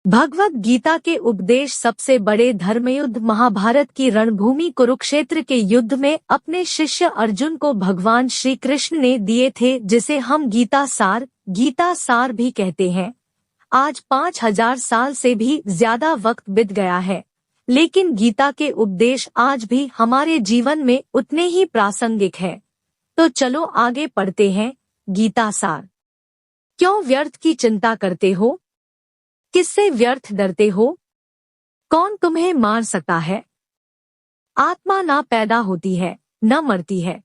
भगवत गीता के उपदेश सबसे बड़े धर्मयुद्ध महाभारत की रणभूमि कुरुक्षेत्र के युद्ध में अपने शिष्य अर्जुन को भगवान श्री कृष्ण ने दिए थे, जिसे हम गीता सार भी कहते हैं। आज 5000 साल से भी ज्यादा वक्त बीत गया है, लेकिन गीता के उपदेश आज भी हमारे जीवन में उतने ही प्रासंगिक हैं। तो चलो आगे पढ़ते हैं। गीता सार। क्यों व्यर्थ की चिंता करते हो? किससे व्यर्थ डरते हो? कौन तुम्हें मार सकता है? आत्मा ना पैदा होती है न मरती है।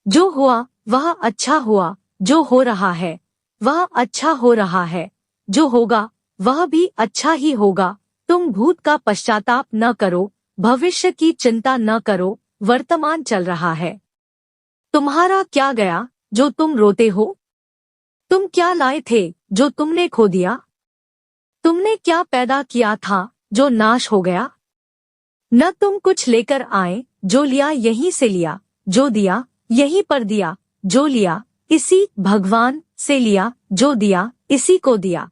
जो हुआ वह अच्छा हुआ, जो हो रहा है वह अच्छा हो रहा है, जो होगा वह भी अच्छा ही होगा। तुम भूत का पश्चाताप न करो, भविष्य की चिंता न करो, वर्तमान चल रहा है। तुम्हारा क्या गया जो तुम रोते हो? तुम क्या लाए थे जो तुमने खो दिया? तुमने क्या पैदा किया था जो नाश हो गया? न तुम कुछ लेकर आए, जो लिया यहीं से लिया, जो दिया यहीं पर दिया, जो लिया इसी भगवान से लिया, जो दिया इसी को दिया।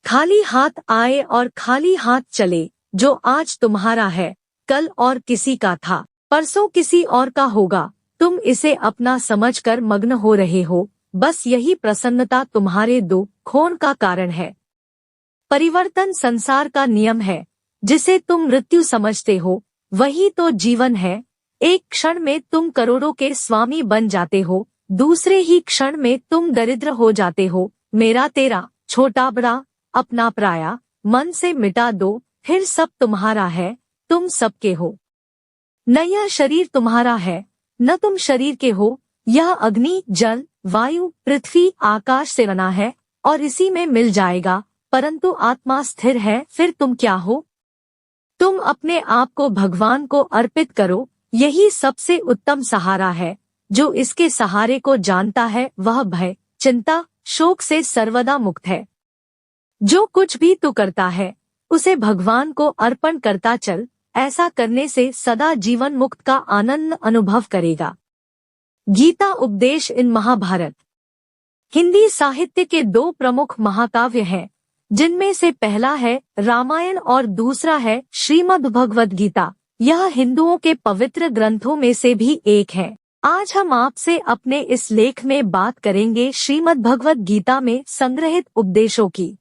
खाली हाथ आए और खाली हाथ चले। जो आज तुम्हारा है कल और किसी का था, परसों किसी और का होगा। तुम इसे अपना समझकर मग्न हो रहे हो। बस यही प्रसन्नता तुम्हारे दुख खोन का कारण है। परिवर्तन संसार का नियम है। जिसे तुम मृत्यु समझते हो वही तो जीवन है। एक क्षण में तुम करोड़ों के स्वामी बन जाते हो, दूसरे ही क्षण में तुम दरिद्र हो जाते हो। मेरा तेरा, छोटा बड़ा, अपना पराया, मन से मिटा दो, फिर सब तुम्हारा है, तुम सबके हो। न यह शरीर तुम्हारा है, न तुम शरीर के हो। यह अग्नि, जल, वायु, पृथ्वी, आकाश से बना है और इसी में मिल जाएगा, परंतु आत्मा स्थिर है। फिर तुम क्या हो? तुम अपने आप को भगवान को अर्पित करो, यही सबसे उत्तम सहारा है। जो इसके सहारे को जानता है वह भय, चिंता, शोक से सर्वदा मुक्त है। जो कुछ भी तू करता है उसे भगवान को अर्पण करता चल। ऐसा करने से सदा जीवन मुक्त का आनंद अनुभव करेगा। गीता उपदेश इन महाभारत। हिंदी साहित्य के दो प्रमुख महाकाव्य हैं, जिनमें से पहला है रामायण और दूसरा है श्रीमद् भगवद गीता। यह हिंदुओं के पवित्र ग्रंथों में से भी एक है। आज हम आपसे अपने इस लेख में बात करेंगे श्रीमद् भगवद गीता में संग्रहित उपदेशों की।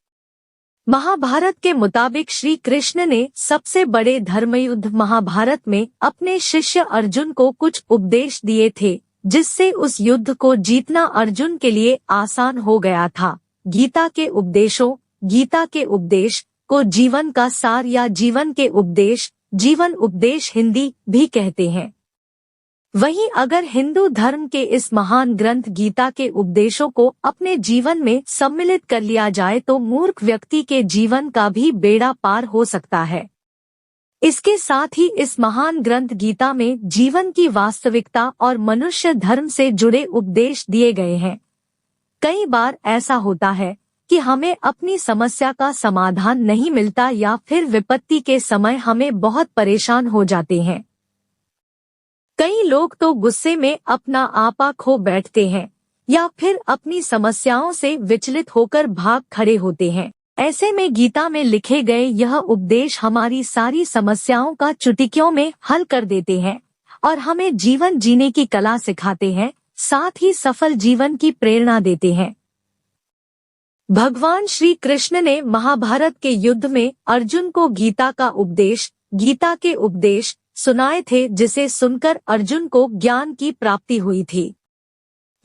महाभारत के मुताबिक श्री कृष्ण ने सबसे बड़े धर्मयुद्ध महाभारत में अपने शिष्य अर्जुन को कुछ उपदेश दिए थे, जिससे उस युद्ध को जीतना अर्जुन के लिए आसान हो गया था। गीता के उपदेश को जीवन का सार या जीवन के उपदेश, जीवन उपदेश हिंदी भी कहते हैं। वहीं अगर हिंदू धर्म के इस महान ग्रंथ गीता के उपदेशों को अपने जीवन में सम्मिलित कर लिया जाए तो मूर्ख व्यक्ति के जीवन का भी बेड़ा पार हो सकता है। इसके साथ ही इस महान ग्रंथ गीता में जीवन की वास्तविकता और मनुष्य धर्म से जुड़े उपदेश दिए गए हैं। कई बार ऐसा होता है कि हमें अपनी समस्या का समाधान नहीं मिलता या फिर विपत्ति के समय हमें बहुत परेशान हो जाते हैं। कई लोग तो गुस्से में अपना आपा खो बैठते हैं या फिर अपनी समस्याओं से विचलित होकर भाग खड़े होते हैं। ऐसे में गीता में लिखे गए यह उपदेश हमारी सारी समस्याओं का चुटकियों में हल कर देते हैं और हमें जीवन जीने की कला सिखाते हैं, साथ ही सफल जीवन की प्रेरणा देते हैं। भगवान श्री कृष्ण ने महाभारत के युद्ध में अर्जुन को गीता के उपदेश सुनाए थे, जिसे सुनकर अर्जुन को ज्ञान की प्राप्ति हुई थी।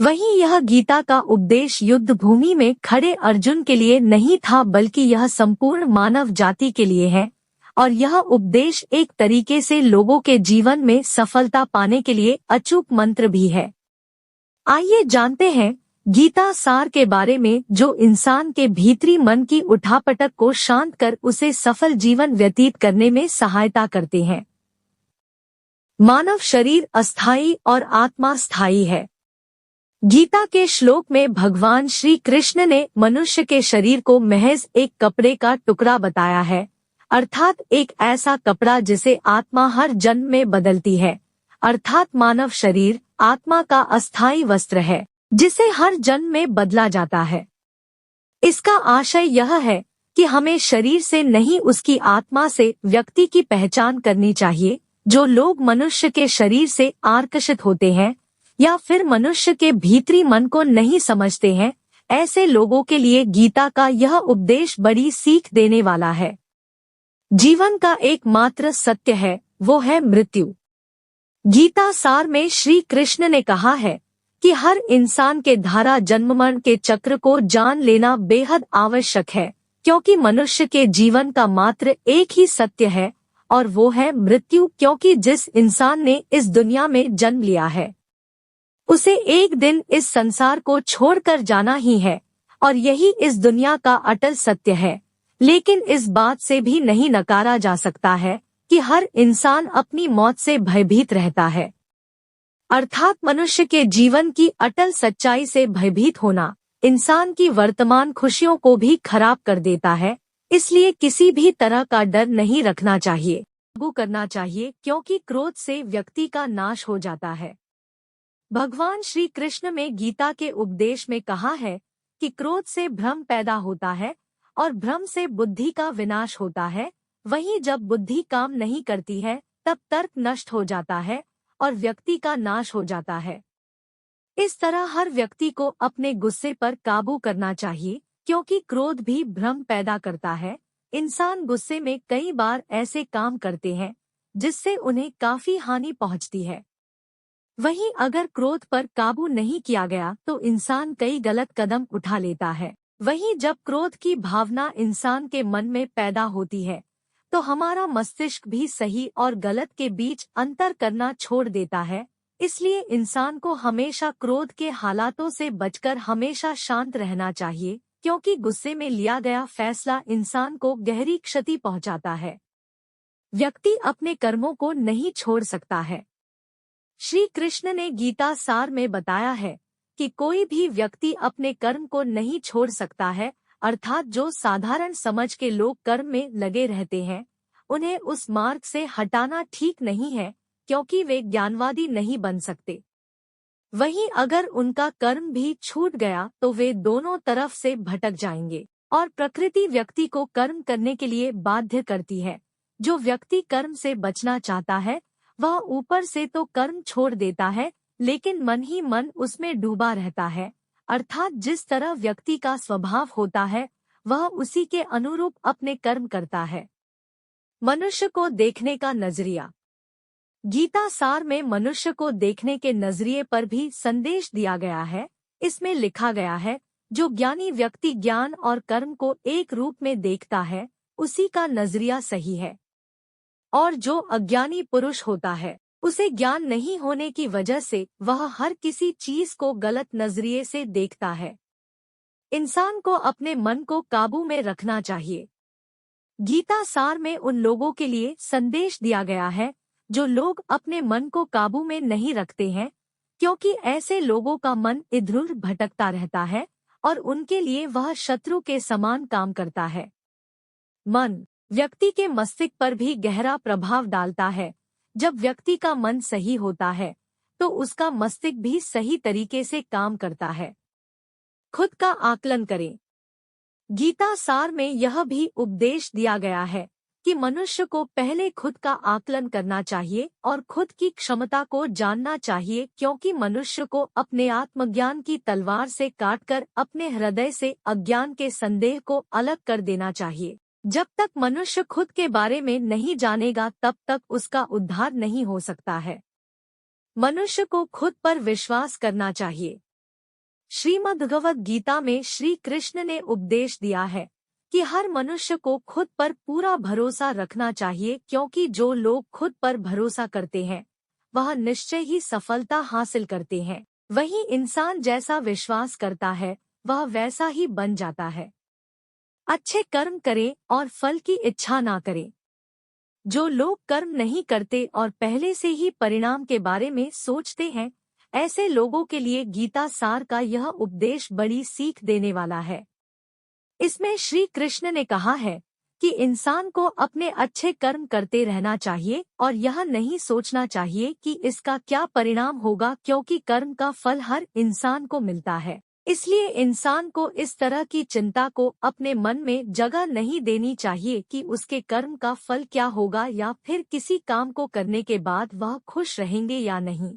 वहीं यह गीता का उपदेश युद्ध भूमि में खड़े अर्जुन के लिए नहीं था, बल्कि यह संपूर्ण मानव जाति के लिए है और यह उपदेश एक तरीके से लोगों के जीवन में सफलता पाने के लिए अचूक मंत्र भी है। आइए जानते हैं गीता सार के बारे में, जो इंसान के भीतरी मन की उठापटक को शांत कर उसे सफल जीवन व्यतीत करने में सहायता करते हैं। मानव शरीर अस्थायी और आत्मा स्थायी है। गीता के श्लोक में भगवान श्री कृष्ण ने मनुष्य के शरीर को महज एक कपड़े का टुकड़ा बताया है, अर्थात एक ऐसा कपड़ा जिसे आत्मा हर जन्म में बदलती है। अर्थात मानव शरीर आत्मा का अस्थायी वस्त्र है, जिसे हर जन्म में बदला जाता है। इसका आशय यह है कि हमें शरीर से नहीं उसकी आत्मा से व्यक्ति की पहचान करनी चाहिए। जो लोग मनुष्य के शरीर से आकर्षित होते हैं या फिर मनुष्य के भीतरी मन को नहीं समझते हैं, ऐसे लोगों के लिए गीता का यह उपदेश बड़ी सीख देने वाला है। जीवन का एकमात्र सत्य है, वो है मृत्यु। गीता सार में श्री कृष्ण ने कहा है कि हर इंसान के धारा जन्म मरण के चक्र को जान लेना बेहद आवश्यक है, क्योंकि मनुष्य के जीवन का मात्र एक ही सत्य है और वो है मृत्यु। क्योंकि जिस इंसान ने इस दुनिया में जन्म लिया है उसे एक दिन इस संसार को छोड़कर जाना ही है और यही इस दुनिया का अटल सत्य है। लेकिन इस बात से भी नहीं नकारा जा सकता है कि हर इंसान अपनी मौत से भयभीत रहता है। अर्थात मनुष्य के जीवन की अटल सच्चाई से भयभीत होना इंसान की वर्तमान खुशियों को भी खराब कर देता है। इसलिए किसी भी तरह का डर नहीं रखना चाहिए, काबू करना चाहिए, क्योंकि क्रोध से व्यक्ति का नाश हो जाता है। भगवान श्री कृष्ण में गीता के उपदेश में कहा है कि क्रोध से भ्रम पैदा होता है और भ्रम से बुद्धि का विनाश होता है। वहीं जब बुद्धि काम नहीं करती है तब तर्क नष्ट हो जाता है और व्यक्ति का नाश हो जाता है। इस तरह हर व्यक्ति को अपने गुस्से पर काबू करना चाहिए, क्योंकि क्रोध भी भ्रम पैदा करता है। इंसान गुस्से में कई बार ऐसे काम करते हैं जिससे उन्हें काफी हानि पहुंचती है। वहीं अगर क्रोध पर काबू नहीं किया गया तो इंसान कई गलत कदम उठा लेता है। वहीं जब क्रोध की भावना इंसान के मन में पैदा होती है तो हमारा मस्तिष्क भी सही और गलत के बीच अंतर करना छोड़ देता है। इसलिए इंसान को हमेशा क्रोध के हालातों से बचकर हमेशा शांत रहना चाहिए, क्योंकि गुस्से में लिया गया फैसला इंसान को गहरी क्षति पहुंचाता है। व्यक्ति अपने कर्मों को नहीं छोड़ सकता है। श्री कृष्ण ने गीता सार में बताया है कि कोई भी व्यक्ति अपने कर्म को नहीं छोड़ सकता है। अर्थात जो साधारण समझ के लोग कर्म में लगे रहते हैं उन्हें उस मार्ग से हटाना ठीक नहीं है, क्योंकि वे ज्ञानवादी नहीं बन सकते। वहीं अगर उनका कर्म भी छूट गया तो वे दोनों तरफ से भटक जाएंगे और प्रकृति व्यक्ति को कर्म करने के लिए बाध्य करती है। जो व्यक्ति कर्म से बचना चाहता है वह ऊपर से तो कर्म छोड़ देता है, लेकिन मन ही मन उसमें डूबा रहता है। अर्थात जिस तरह व्यक्ति का स्वभाव होता है वह उसी के अनुरूप अपने कर्म करता है। मनुष्य को देखने का नजरिया। गीता सार में मनुष्य को देखने के नजरिए पर भी संदेश दिया गया है। इसमें लिखा गया है, जो ज्ञानी व्यक्ति ज्ञान और कर्म को एक रूप में देखता है उसी का नजरिया सही है, और जो अज्ञानी पुरुष होता है उसे ज्ञान नहीं होने की वजह से वह हर किसी चीज को गलत नजरिए से देखता है। इंसान को अपने मन को काबू में रखना चाहिए। गीता सार में उन लोगों के लिए संदेश दिया गया है जो लोग अपने मन को काबू में नहीं रखते हैं, क्योंकि ऐसे लोगों का मन इधर-उधर भटकता रहता है और उनके लिए वह शत्रु के समान काम करता है। मन व्यक्ति के मस्तिष्क पर भी गहरा प्रभाव डालता है। जब व्यक्ति का मन सही होता है तो उसका मस्तिष्क भी सही तरीके से काम करता है। खुद का आकलन करें। गीता सार में यह भी उपदेश दिया गया है कि मनुष्य को पहले खुद का आकलन करना चाहिए और खुद की क्षमता को जानना चाहिए, क्योंकि मनुष्य को अपने आत्मज्ञान की तलवार से काटकर अपने हृदय से अज्ञान के संदेह को अलग कर देना चाहिए। जब तक मनुष्य खुद के बारे में नहीं जानेगा तब तक उसका उद्धार नहीं हो सकता है। मनुष्य को खुद पर विश्वास करना चाहिए। श्रीमद्भगवद गीता में श्री कृष्ण ने उपदेश दिया है कि हर मनुष्य को खुद पर पूरा भरोसा रखना चाहिए, क्योंकि जो लोग खुद पर भरोसा करते हैं वह निश्चय ही सफलता हासिल करते हैं। वही इंसान जैसा विश्वास करता है वह वैसा ही बन जाता है। अच्छे कर्म करें और फल की इच्छा ना करें। जो लोग कर्म नहीं करते और पहले से ही परिणाम के बारे में सोचते हैं, ऐसे लोगों के लिए गीता सार का यह उपदेश बड़ी सीख देने वाला है। इसमें श्री कृष्ण ने कहा है कि इंसान को अपने अच्छे कर्म करते रहना चाहिए और यह नहीं सोचना चाहिए कि इसका क्या परिणाम होगा, क्योंकि कर्म का फल हर इंसान को मिलता है। इसलिए इंसान को इस तरह की चिंता को अपने मन में जगह नहीं देनी चाहिए कि उसके कर्म का फल क्या होगा या फिर किसी काम को करने के बाद वह खुश रहेंगे या नहीं।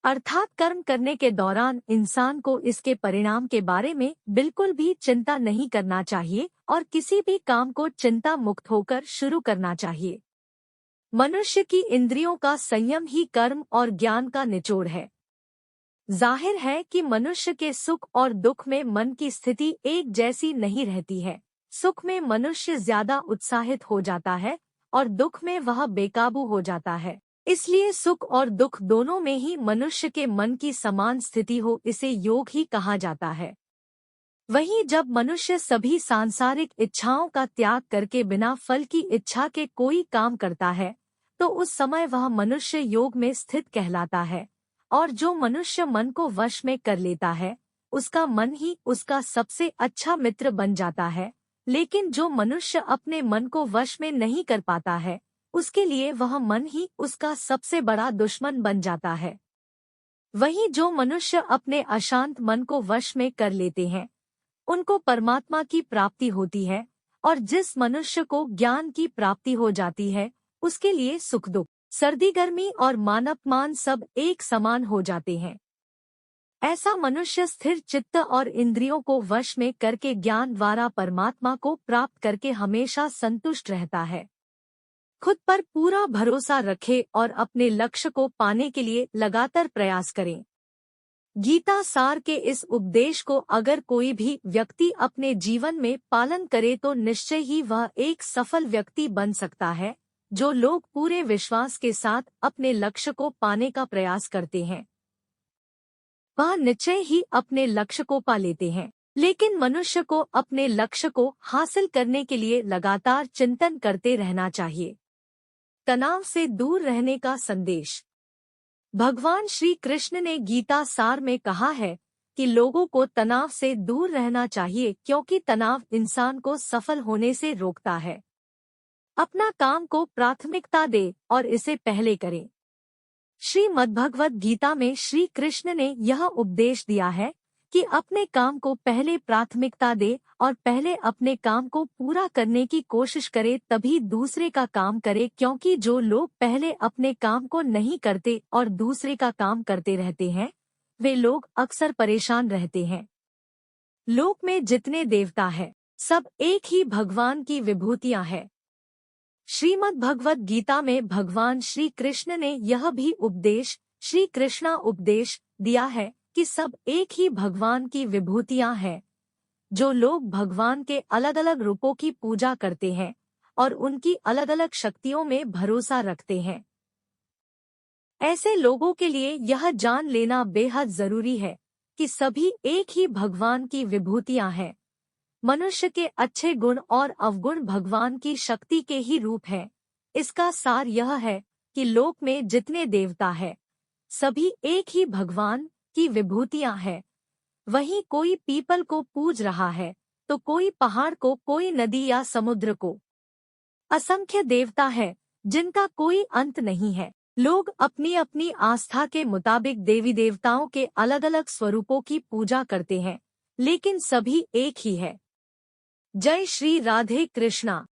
अर्थात कर्म करने के दौरान इंसान को इसके परिणाम के बारे में बिल्कुल भी चिंता नहीं करना चाहिए और किसी भी काम को चिंता मुक्त होकर शुरू करना चाहिए। मनुष्य की इंद्रियों का संयम ही कर्म और ज्ञान का निचोड़ है। जाहिर है कि मनुष्य के सुख और दुख में मन की स्थिति एक जैसी नहीं रहती है। सुख में मनुष्य ज्यादा उत्साहित हो जाता है और दुख में वह बेकाबू हो जाता है। इसलिए सुख और दुख दोनों में ही मनुष्य के मन की समान स्थिति हो, इसे योग ही कहा जाता है। वहीं जब मनुष्य सभी सांसारिक इच्छाओं का त्याग करके बिना फल की इच्छा के कोई काम करता है तो उस समय वह मनुष्य योग में स्थित कहलाता है। और जो मनुष्य मन को वश में कर लेता है उसका मन ही उसका सबसे अच्छा मित्र बन जाता है। लेकिन जो मनुष्य अपने मन को वश में नहीं कर पाता है उसके लिए वह मन ही उसका सबसे बड़ा दुश्मन बन जाता है। वहीं जो मनुष्य अपने अशांत मन को वश में कर लेते हैं उनको परमात्मा की प्राप्ति होती है और जिस मनुष्य को ज्ञान की प्राप्ति हो जाती है उसके लिए सुख दुख, सर्दी गर्मी और मान अपमान सब एक समान हो जाते हैं। ऐसा मनुष्य स्थिर चित्त और इंद्रियों को वश में करके ज्ञान द्वारा परमात्मा को प्राप्त करके हमेशा संतुष्ट रहता है। खुद पर पूरा भरोसा रखे और अपने लक्ष्य को पाने के लिए लगातार प्रयास करें। गीता सार के इस उपदेश को अगर कोई भी व्यक्ति अपने जीवन में पालन करे तो निश्चय ही वह एक सफल व्यक्ति बन सकता है। जो लोग पूरे विश्वास के साथ अपने लक्ष्य को पाने का प्रयास करते हैं वह निश्चय ही अपने लक्ष्य को पा लेते हैं। लेकिन मनुष्य को अपने लक्ष्य को हासिल करने के लिए लगातार चिंतन करते रहना चाहिए। तनाव से दूर रहने का संदेश। भगवान श्री कृष्ण ने गीता सार में कहा है कि लोगों को तनाव से दूर रहना चाहिए क्योंकि तनाव इंसान को सफल होने से रोकता है। अपना काम को प्राथमिकता दे और इसे पहले करें। श्रीमद्भगवत गीता में श्री कृष्ण ने यह उपदेश दिया है कि अपने काम को पहले प्राथमिकता दे और पहले अपने काम को पूरा करने की कोशिश करे तभी दूसरे का काम करे, क्योंकि जो लोग पहले अपने काम को नहीं करते और दूसरे का काम करते रहते हैं वे लोग अक्सर परेशान रहते हैं। लोक में जितने देवता है सब एक ही भगवान की विभूतियां हैं। श्रीमद्भगवत गीता में भगवान श्री कृष्ण ने यह भी उपदेश श्री कृष्णा उपदेश दिया है कि सब एक ही भगवान की विभूतियां हैं। जो लोग भगवान के अलग अलग रूपों की पूजा करते हैं और उनकी अलग अलग शक्तियों में भरोसा रखते हैं ऐसे लोगों के लिए यह जान लेना बेहद जरूरी है कि सभी एक ही भगवान की विभूतियां हैं। मनुष्य के अच्छे गुण और अवगुण भगवान की शक्ति के ही रूप हैं। इसका सार यह है कि लोक में जितने देवता हैं सभी एक ही भगवान की विभूतियां हैं। वहीं कोई पीपल को पूज रहा है तो कोई पहाड़ को, कोई नदी या समुद्र को। असंख्य देवता है जिनका कोई अंत नहीं है। लोग अपनी अपनी आस्था के मुताबिक देवी देवताओं के अलग अलग स्वरूपों की पूजा करते हैं लेकिन सभी एक ही है। जय श्री राधे कृष्णा।